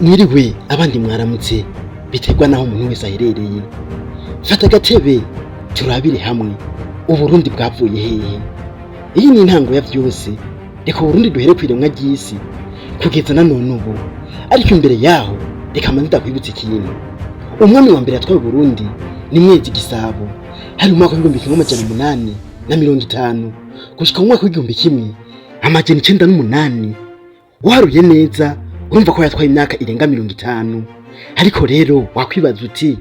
Mwiriwe abandi mwaramutse biterwa naho umuntu wese aherereye. Fata agatebe turabire hamwe Uburundi bwavuye hehe. Iyi ni intango ya vyose. Reka Uburundi duhere kwiremwa ry'isi kugeza na none ubu. Ariko imbere yaho reka manzi ndakwibutsa ikintu. Umwami wa mbere yatwaye Uburundi ni Mwezi Gisabo. Hari mu mwaka w'1850 gushika mu mwaka w'1908. Waharuye neza urumva ko yatwaye imyaka irenga 50. Ariko rero wakwibaza uti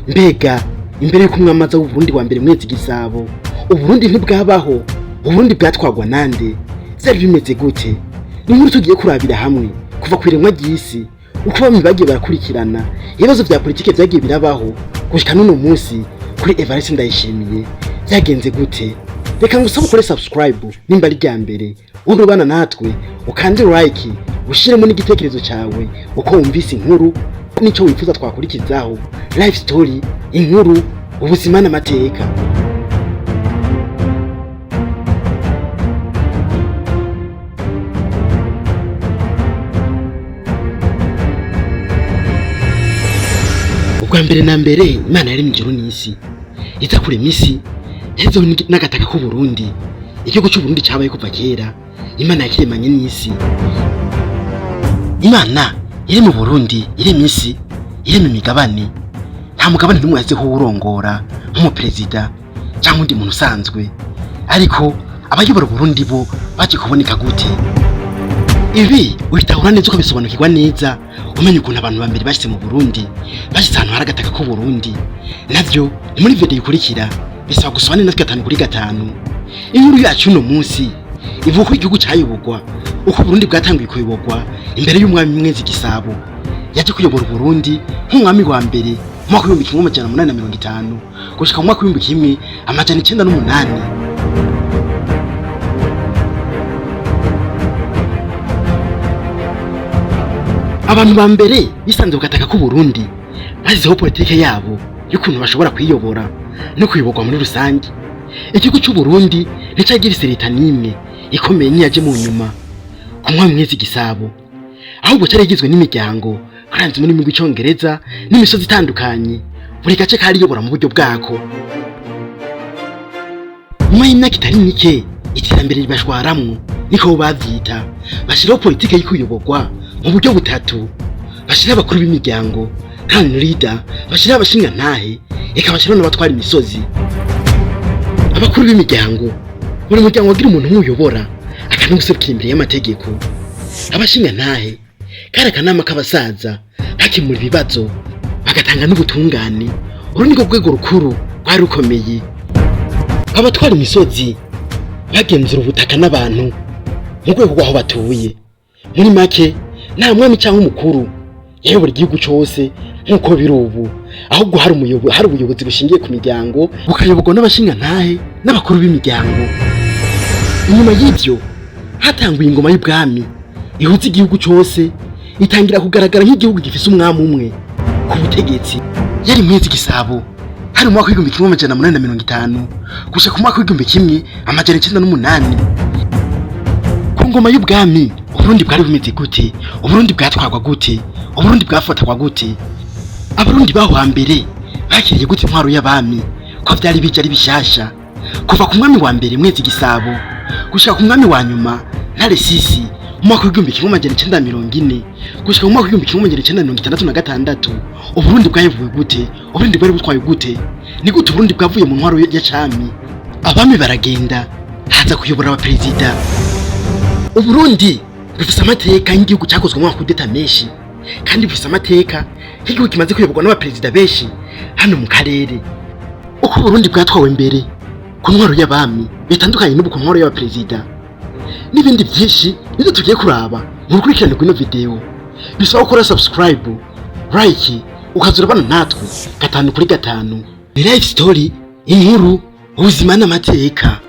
mbega imbere yuko umwamaza w'Uburundi wa mbere Mwezi Gisabo Uburundi ntibwabaho, Uburundi bwatwagwa nande, vyari bimeze gute? Ni nkuru tugiye kurabira hamwe kuva kwiremwa ry'isi uko bamwe bagiye barakurikirana ibibazo vya politike vyagiye birabaho gushika n'uno munsi kuri Evariste Ndayishimiye vyagenze gute. Reka ngusaba ukore subscribe nimba ari rya mbere urubana natwe ukande like ushiremo n'igitekerezo cyawe uko wumvise inkuru nico wifuza twakurikizaho life story, inkuru, ubuzima n'amateka. Ubwa mbere na mbere Imana yari mw'ijuru n'isi iza kurema isi hezo n'agataka ku Burundi. Igihugu cy'u Burundi cyabaye kuva kera. Imana yakiremanye n'isi. Imana iri mu Burundi, iri misi, iri mu migabane. Nta mugabane n'umwe yaze kuwurongora nk'umuperezida cyangwa undi muntu usanzwe. Ariko abayobora Burundi bo baje kuboneka gute? Ibi uhitahura neza ukabisobanukirwa neza umenya ukuntu abantu bambere bashitse mu Burundi bashitse ahantu hari agataka ku Burundi. Navyo ni muri video ikurikira bisaba gusobanura natwe 5 kuri 5. Inkuru yacu no munsi ivuga ko igihugu cyayobogwa uko Burundi bwatangiye kuyobogwa imbere y'umwami Mwezi Gisabo. Yaje kuyobora Burundi nk'umwami wa mbere mu mwaka w'1850 gushika mu mwaka w'1908. Abantu ba mbere bisanze gataka ku Burundi bazizeho politike yabo y'ukuntu bashobora kwiyobora no kuyobogwa muri rusange. Igihugu cy'u Burundi nticagira leta n'imwe ikomeye niyaje mu nyuma ku mwami Mwezi Gisabo, ahubwo cyari gizwe n'imiryango karanze muri migwi cyongereza n'imisozi itandukanye, buri gace kariyobora mu buryo bwako. Nyuma y'imyaka itari mike iterambere ribashwaramwo niko bavyita, bashiraho politike y'ikuyobogwa mu buryo butatu. Bashira abakuru b'imiryango kandi leader, bashira abashinga ntahe, eka bashira n'abatwara imisozi. Abakuru b'imiryango buri muryango wagira umuntu nk'uyobora akanugusubikira imbere y'amategeko. Abashinga ntahe kare kanama k'abasaza bakimura ibibazo bagatanga n'ubutungane. Uru niko rwego rukuru rwari rukomeye. Abatwara imisozi bagenzura ubutaka n'abantu mu rwego rw'aho batuye. Muri make nta mwami cyangwa umukuru yayobora igihugu cyose nk'uko biri ubu, ahubwo hari ubuyobozi bushingiye ku miryango bukayoborwa n'abashinga ntahe n'abakuru b'imiryango. Inyuma y'ibyo hatanguye ingoma y'ubwami ihuza igihugu cyose, itangira kugaragara nk'igihugu gifise umwami umwe ku butegetsi. Yari Mwezi Gisabo hari mu mwaka w'1850 gushika ku mwaka w'1908. Ku ngoma y'ubwami Uburundi bwari bumeze gute? Uburundi bwatwagwa gute? Uburundi bwafatwa gute? Abarundi baho hambere bakiriye gute intwaro y'abami ko vyari bije ari bishasha? Kuva ku mwami wa mbere Mwezi Gisabo gushika ku mwami wa nyuma Ntare Sisi mu mwaka w'1940 gushika mu mwaka w'1966, Uburundi bwayobowe gute? Uburundi bwari butwaye gute? Ni gute Uburundi bwavuye mu ntwaro ya cami abami baragenda haza kuyobora abaperezida? Uburundi bufise amateka y'igihugu cyakozwe mu mwaka w'ideta menshi, kandi bufise amateka y'igihugu kimaze kuyoborwa n'abaperezida benshi hano mu karere. Uko Uburundi bwatwawe mbere ku ntwaro y'abami bitandukanye n'ubu ku ntwaro y'abaperezida n'ibindi byinshi nizo tugiye kuraba mu rukurikirane rw'ino video. Bisaba gukora subscribe, like, ukazurabana natwe 5 kuri 5. Ni life story, inkuru, ubuzima n'amateka.